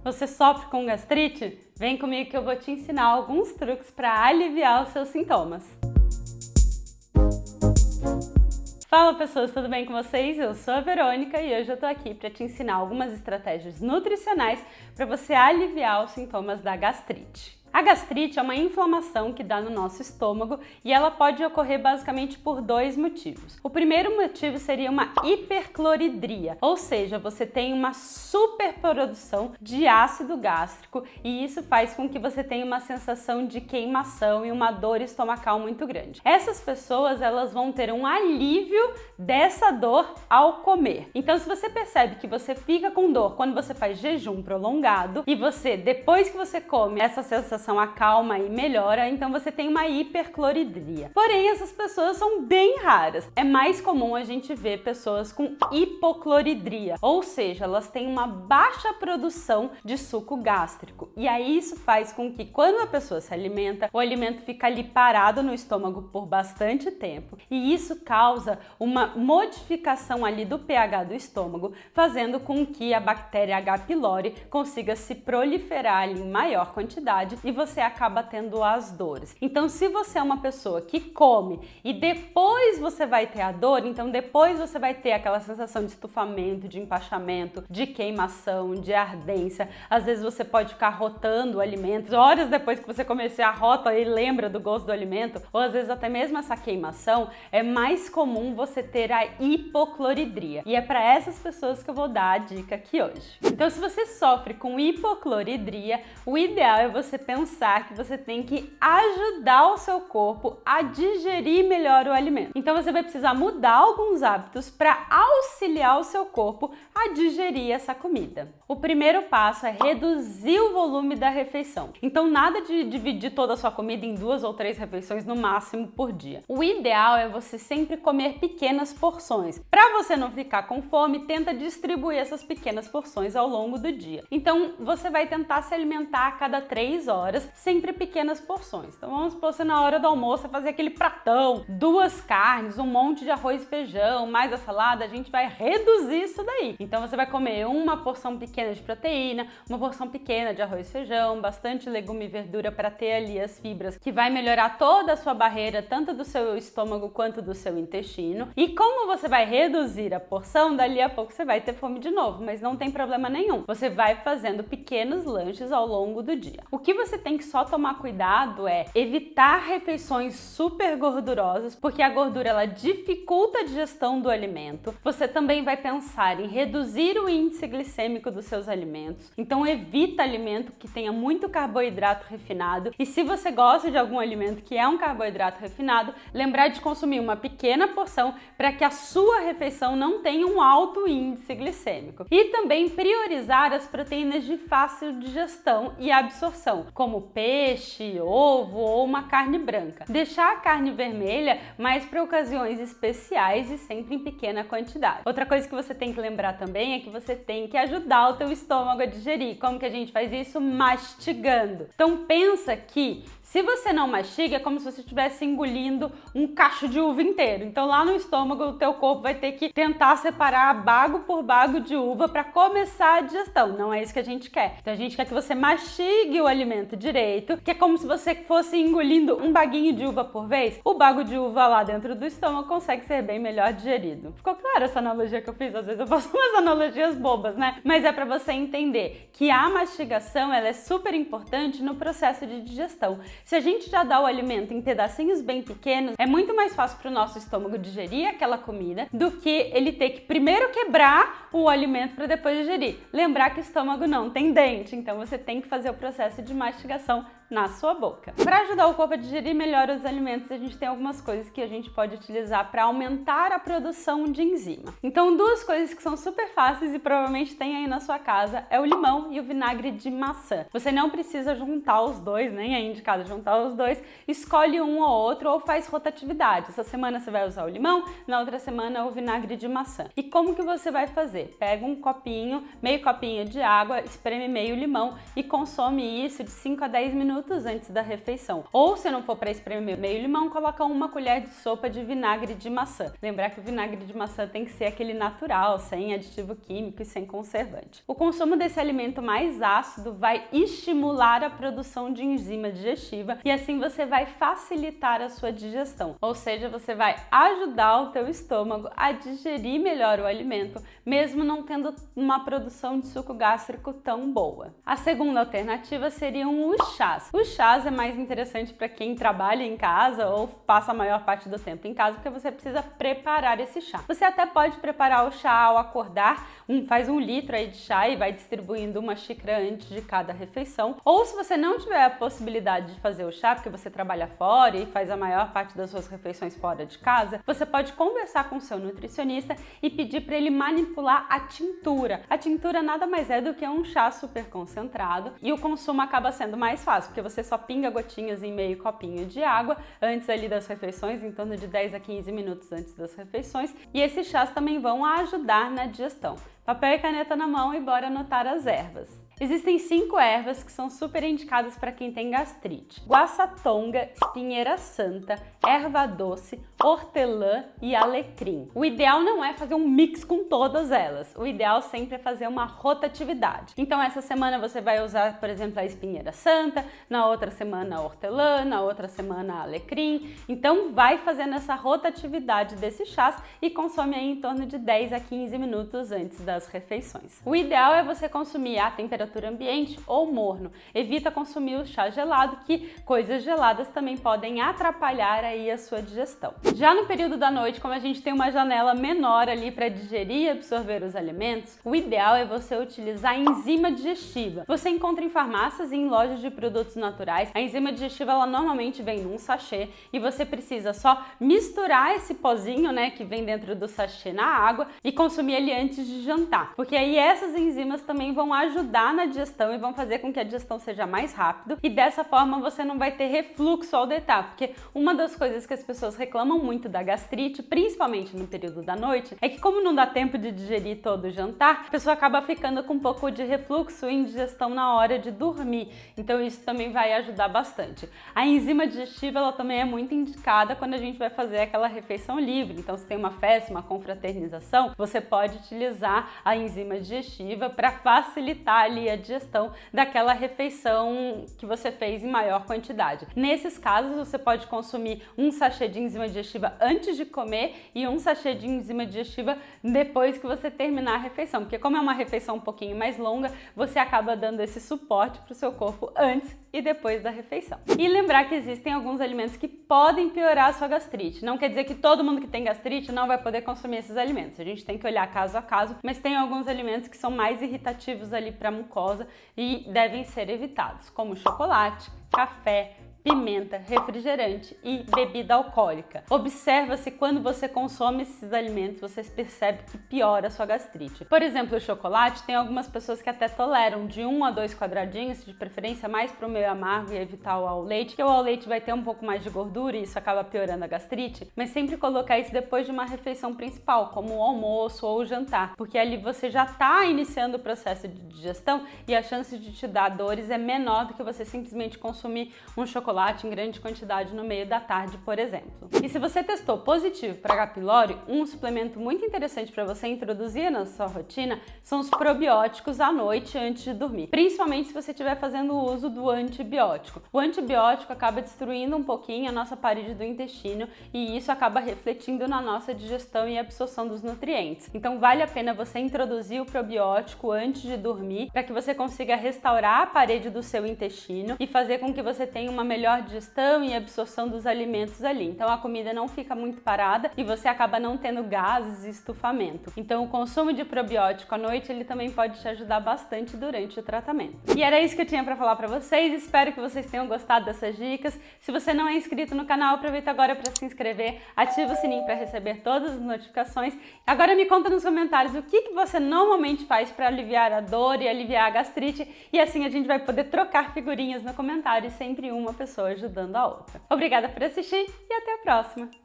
Você sofre com gastrite? Vem comigo que eu vou te ensinar alguns truques para aliviar os seus sintomas. Fala pessoas, tudo bem com vocês? Eu sou a Verônica e hoje eu tô aqui para te ensinar algumas estratégias nutricionais para você aliviar os sintomas da gastrite. A gastrite é uma inflamação que dá no nosso estômago e ela pode ocorrer basicamente por dois motivos. O primeiro motivo seria uma hipercloridria, ou seja, você tem uma superprodução de ácido gástrico e isso faz com que você tenha uma sensação de queimação e uma dor estomacal muito grande. Essas pessoas, elas vão ter um alívio dessa dor ao comer. Então, se você percebe que você fica com dor quando você faz jejum prolongado e você, depois que você come, essa sensação acalma e melhora, então você tem uma hipercloridria. Porém, essas pessoas são bem raras. É mais comum a gente ver pessoas com hipocloridria, ou seja, elas têm uma baixa produção de suco gástrico. E aí isso faz com que quando a pessoa se alimenta, o alimento fica ali parado no estômago por bastante tempo. E isso causa uma modificação ali do pH do estômago, fazendo com que a bactéria H. pylori consiga se proliferar ali em maior quantidade e você acaba tendo as dores. Então, se você é uma pessoa que come e depois você vai ter a dor, então depois você vai ter aquela sensação de estufamento, de empachamento, de queimação, de ardência. Às vezes você pode ficar rotando alimentos, horas depois que você comer, a rota e lembra do gosto do alimento, ou às vezes até mesmo essa queimação, é mais comum você ter a hipocloridria. E é para essas pessoas que eu vou dar a dica aqui hoje. Então, se você sofre com hipocloridria, o ideal é você pensar que você tem que ajudar o seu corpo a digerir melhor o alimento. Então você vai precisar mudar alguns hábitos para auxiliar o seu corpo a digerir essa comida. O primeiro passo é reduzir o volume da refeição. Então nada de dividir toda a sua comida em 2 ou 3 refeições no máximo por dia. O ideal é você sempre comer pequenas porções. Para você não ficar com fome, tenta distribuir essas pequenas porções ao longo do dia. Então você vai tentar se alimentar a cada 3 horas, sempre pequenas porções. Então vamos supor, você na hora do almoço fazer aquele pratão, 2 carnes, um monte de arroz e feijão, mais a salada, a gente vai reduzir isso daí. Então você vai comer uma porção pequena de proteína, uma porção pequena de arroz e feijão, bastante legume e verdura para ter ali as fibras, que vai melhorar toda a sua barreira, tanto do seu estômago quanto do seu intestino. E como você vai reduzir a porção, dali a pouco você vai ter fome de novo, mas não tem problema nenhum. Você vai fazendo pequenos lanches ao longo do dia. O que você tem que só tomar cuidado é evitar refeições super gordurosas, porque a gordura ela dificulta a digestão do alimento. Você também vai pensar em reduzir o índice glicêmico dos seus alimentos. Então evita alimento que tenha muito carboidrato refinado. E se você gosta de algum alimento que é um carboidrato refinado, lembrar de consumir uma pequena porção para que a sua refeição não tenha um alto índice glicêmico. E também priorizar as proteínas de fácil digestão e absorção, como peixe, ovo ou uma carne branca. Deixar a carne vermelha mais para ocasiões especiais e sempre em pequena quantidade. Outra coisa que você tem que lembrar também é que você tem que ajudar o teu estômago a digerir. Como que a gente faz isso? Mastigando. Então pensa que se você não mastiga, é como se você estivesse engolindo um cacho de uva inteiro. Então lá no estômago o teu corpo vai ter que tentar separar bago por bago de uva para começar a digestão. Não é isso que a gente quer. Então a gente quer que você mastigue o alimento direito, que é como se você fosse engolindo um baguinho de uva por vez. O bago de uva lá dentro do estômago consegue ser bem melhor digerido. Ficou claro essa analogia que eu fiz? Às vezes eu faço umas analogias bobas, né? Mas é para você entender que a mastigação ela é super importante no processo de digestão. Se a gente já dá o alimento em pedacinhos bem pequenos, é muito mais fácil para o nosso estômago digerir aquela comida do que ele ter que primeiro quebrar o alimento para depois digerir. Lembrar que o estômago não tem dente, então você tem que fazer o processo de mastigação na sua boca. Para ajudar o corpo a digerir melhor os alimentos, a gente tem algumas coisas que a gente pode utilizar para aumentar a produção de enzima. Então, 2 coisas que são super fáceis e provavelmente tem aí na sua casa é o limão e o vinagre de maçã. Você não precisa juntar os dois, nem é indicado juntar os dois, escolhe um ou outro ou faz rotatividade. Essa semana você vai usar o limão, na outra semana o vinagre de maçã. E como que você vai fazer? Pega um copinho, meio copinho de água, espreme meio limão e consome isso de 5 a 10 minutos minutos antes da refeição. Ou se não for para espremer meio limão, coloca uma colher de sopa de vinagre de maçã. Lembrar que o vinagre de maçã tem que ser aquele natural, sem aditivo químico e sem conservante. O consumo desse alimento mais ácido vai estimular a produção de enzima digestiva e assim você vai facilitar a sua digestão. Ou seja, você vai ajudar o teu estômago a digerir melhor o alimento, mesmo não tendo uma produção de suco gástrico tão boa. A segunda alternativa seriam os chás. Os chás é mais interessante para quem trabalha em casa ou passa a maior parte do tempo em casa, porque você precisa preparar esse chá. Você até pode preparar o chá ao acordar, faz 1 litro aí de chá e vai distribuindo uma xícara antes de cada refeição. Ou se você não tiver a possibilidade de fazer o chá, porque você trabalha fora e faz a maior parte das suas refeições fora de casa, você pode conversar com o seu nutricionista e pedir para ele manipular a tintura. A tintura nada mais é do que um chá super concentrado e o consumo acaba sendo mais fácil, porque você só pinga gotinhas em meio copinho de água antes ali das refeições, em torno de 10 a 15 minutos antes das refeições, e esses chás também vão ajudar na digestão. Papel e caneta na mão e bora anotar as ervas. Existem 5 ervas que são super indicadas para quem tem gastrite: guaçatonga, espinheira santa, erva doce, hortelã e alecrim. O ideal não é fazer um mix com todas elas, o ideal sempre é fazer uma rotatividade. Então essa semana você vai usar, por exemplo, a espinheira santa, na outra semana a hortelã, na outra semana a alecrim. Então vai fazendo essa rotatividade desses chás e consome aí em torno de 10 a 15 minutos antes das refeições. O ideal é você consumir a temperatura ambiente ou morno. Evita consumir o chá gelado, que coisas geladas também podem atrapalhar aí a sua digestão. Já no período da noite, como a gente tem uma janela menor ali para digerir e absorver os alimentos, o ideal é você utilizar a enzima digestiva. Você encontra em farmácias e em lojas de produtos naturais. A enzima digestiva ela normalmente vem num sachê e você precisa só misturar esse pozinho, né, que vem dentro do sachê na água e consumir ele antes de jantar, porque aí essas enzimas também vão ajudar na digestão e vão fazer com que a digestão seja mais rápido e dessa forma você não vai ter refluxo ao deitar, porque uma das coisas que as pessoas reclamam muito da gastrite, principalmente no período da noite, é que como não dá tempo de digerir todo o jantar, a pessoa acaba ficando com um pouco de refluxo e indigestão na hora de dormir, então isso também vai ajudar bastante. A enzima digestiva ela também é muito indicada quando a gente vai fazer aquela refeição livre, então se tem uma festa, uma confraternização, você pode utilizar a enzima digestiva para facilitar ali a digestão daquela refeição que você fez em maior quantidade. Nesses casos, você pode consumir um sachê de enzima digestiva antes de comer e um sachê de enzima digestiva depois que você terminar a refeição, porque como é uma refeição um pouquinho mais longa, você acaba dando esse suporte para o seu corpo antes e depois da refeição. E lembrar que existem alguns alimentos que podem piorar a sua gastrite. Não quer dizer que todo mundo que tem gastrite não vai poder consumir esses alimentos. A gente tem que olhar caso a caso, mas tem alguns alimentos que são mais irritativos ali para a mucosa e devem ser evitados, como chocolate, café, pimenta, refrigerante e bebida alcoólica. Observa se quando você consome esses alimentos você percebe que piora a sua gastrite. Por exemplo, o chocolate, tem algumas pessoas que até toleram de 1 a 2 quadradinhos, de preferência mais para o meio amargo e evitar o ao leite, que o ao leite vai ter um pouco mais de gordura e isso acaba piorando a gastrite, mas sempre colocar isso depois de uma refeição principal, como o almoço ou o jantar, porque ali você já está iniciando o processo de digestão e a chance de te dar dores é menor do que você simplesmente consumir um chocolate em grande quantidade no meio da tarde, por exemplo. E se você testou positivo para H. pylori, um suplemento muito interessante para você introduzir na sua rotina são os probióticos à noite antes de dormir, principalmente se você estiver fazendo uso do antibiótico. O antibiótico acaba destruindo um pouquinho a nossa parede do intestino e isso acaba refletindo na nossa digestão e absorção dos nutrientes. Então vale a pena você introduzir o probiótico antes de dormir para que você consiga restaurar a parede do seu intestino e fazer com que você tenha uma melhor digestão e absorção dos alimentos ali. Então a comida não fica muito parada e você acaba não tendo gases e estufamento. Então o consumo de probiótico à noite ele também pode te ajudar bastante durante o tratamento. E era isso que eu tinha para falar para vocês. Espero que vocês tenham gostado dessas dicas. Se você não é inscrito no canal, aproveita agora para se inscrever, ativa o sininho para receber todas as notificações. Agora me conta nos comentários o que você normalmente faz para aliviar a dor e aliviar a gastrite e assim a gente vai poder trocar figurinhas no comentário e sempre uma pessoa ajudando a outra. Obrigada por assistir e até a próxima!